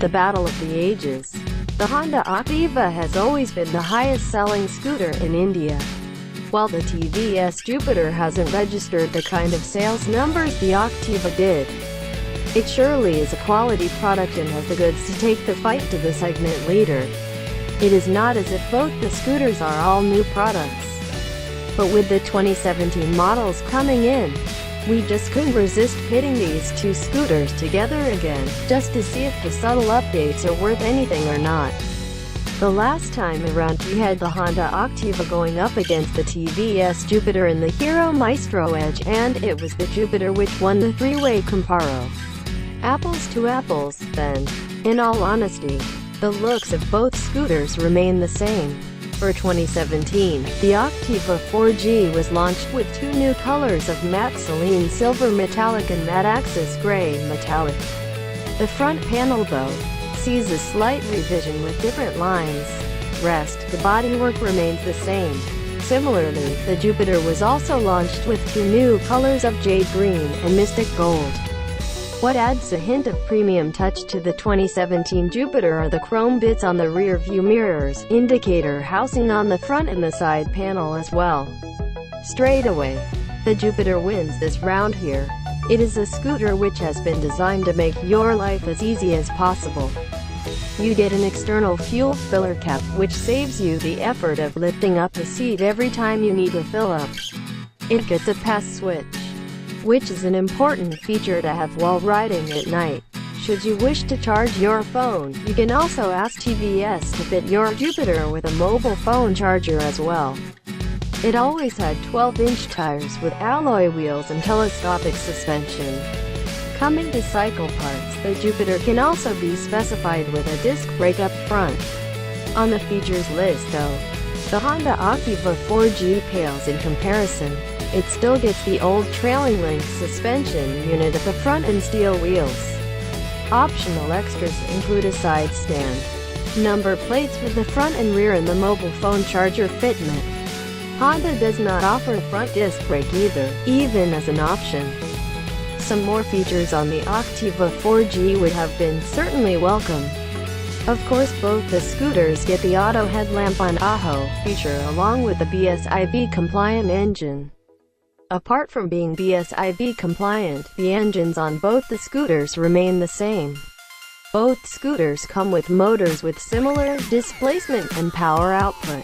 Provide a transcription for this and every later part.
The battle of the ages. The Honda Activa has always been the highest-selling scooter in India. While the TVS Jupiter hasn't registered the kind of sales numbers the Activa did, it surely is a quality product and has the goods to take the fight to the segment leader. It is not as if both the scooters are all new products. But with the 2017 models coming in, we just couldn't resist pitting these two scooters together again, just to see if the subtle updates are worth anything or not. The last time around we had the Honda Activa going up against the TVS Jupiter in the Hero Maestro Edge, and it was the Jupiter which won the three-way comparo. Apples to apples, then. In all honesty, the looks of both scooters remain the same. For 2017, the Activa 4G was launched with two new colors of matte Celine Silver Metallic and Matte Axis Gray Metallic. The front panel, though, sees a slight revision with different lines. The bodywork remains the same. Similarly, the Jupiter was also launched with two new colors of Jade Green and Mystic Gold. What adds a hint of premium touch to the 2017 Jupiter are the chrome bits on the rear view mirrors, indicator housing on the front and the side panel as well. Straight away, the Jupiter wins this round here. It is a scooter which has been designed to make your life as easy as possible. You get an external fuel filler cap which saves you the effort of lifting up the seat every time you need to fill up. It gets a pass switch, which is an important feature to have while riding at night. Should you wish to charge your phone, you can also ask TVS to fit your Jupiter with a mobile phone charger as well. It always had 12-inch tires with alloy wheels and telescopic suspension. Coming to cycle parts, the Jupiter can also be specified with a disc brake up front. On the features list though, the Honda Activa 4G pales in comparison. It still gets the old trailing link suspension unit at the front and steel wheels. Optional extras include a side stand, number plates with the front and rear, and the mobile phone charger fitment. Honda does not offer a front disc brake either, even as an option. Some more features on the Activa 4G would have been certainly welcome. Of course, both the scooters get the auto headlamp on AHO feature along with the BSIB compliant engine. Apart from being BSIB compliant, the engines on both the scooters remain the same. Both scooters come with motors with similar displacement and power output.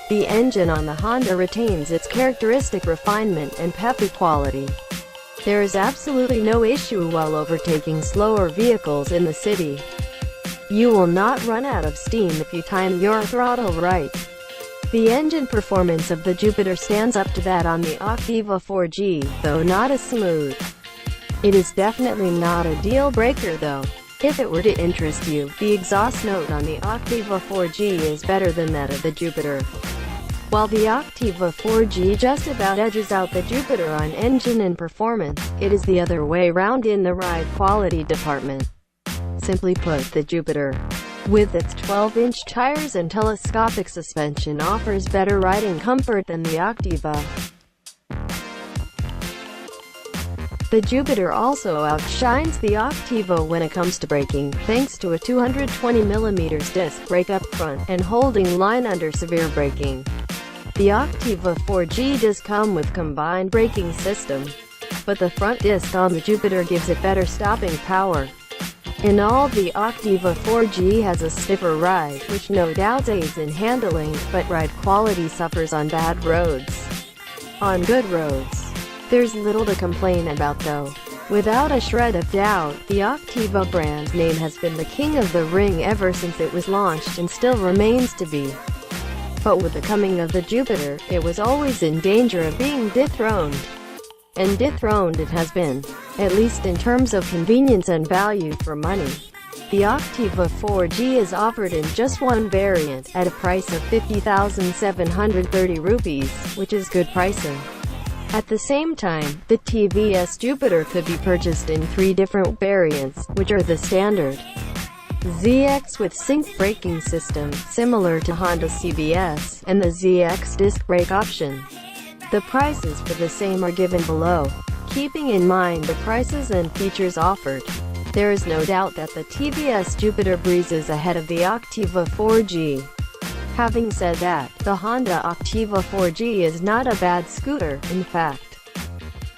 The engine on the Honda retains its characteristic refinement and peppy quality. There is absolutely no issue while overtaking slower vehicles in the city. You will not run out of steam if you time your throttle right. The engine performance of the Jupiter stands up to that on the Activa 4G, though not as smooth. It is definitely not a deal breaker though. If it were to interest you, the exhaust note on the Activa 4G is better than that of the Jupiter. While the Activa 4G just about edges out the Jupiter on engine and performance, it is the other way round in the ride quality department. Simply put, the Jupiter, with its 12-inch tires and telescopic suspension, offers better riding comfort than the Activa. The Jupiter also outshines the Activa when it comes to braking, thanks to a 220mm disc brake up front and holding line under severe braking. The Activa 4G does come with combined braking system, but the front disc on the Jupiter gives it better stopping power. In all, the Activa 4G has a stiffer ride, which no doubt aids in handling, but ride quality suffers on bad roads. On good roads, there's little to complain about though. Without a shred of doubt, the Activa brand name has been the king of the ring ever since it was launched and still remains to be. But with the coming of the Jupiter, it was always in danger of being dethroned. And dethroned it has been, at least in terms of convenience and value for money. The Activa 4G is offered in just one variant, at a price of 50,730 rupees, which is good pricing. At the same time, the TVS Jupiter could be purchased in 3 different variants, which are the standard ZX with sync braking system, similar to Honda CBS, and the ZX disc brake option. The prices for the same are given below, keeping in mind the prices and features offered. There is no doubt that the TVS Jupiter breezes ahead of the Activa 4G. Having said that, the Honda Activa 4G is not a bad scooter. In fact,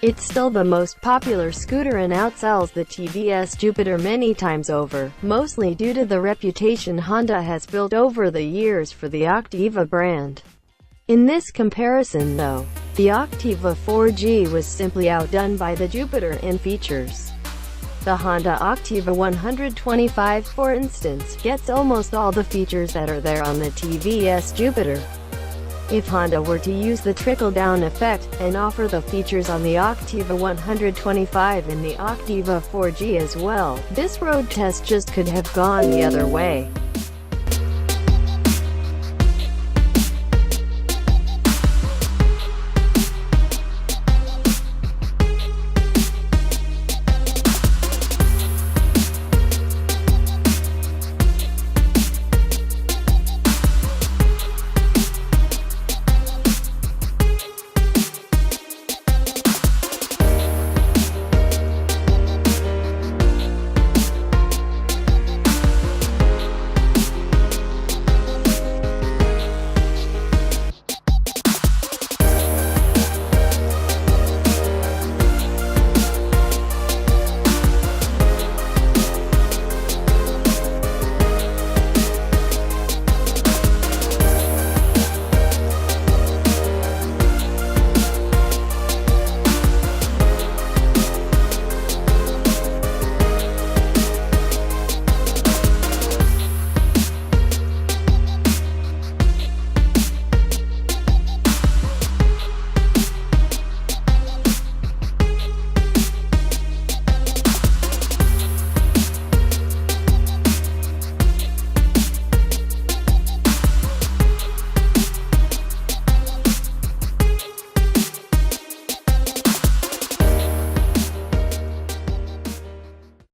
it's still the most popular scooter and outsells the TVS Jupiter many times over, mostly due to the reputation Honda has built over the years for the Activa brand. In this comparison though, the Activa 4G was simply outdone by the Jupiter in features. The Honda Activa 125, for instance, gets almost all the features that are there on the TVS Jupiter. If Honda were to use the trickle-down effect, and offer the features on the Activa 125 and the Activa 4G as well, this road test just could have gone the other way.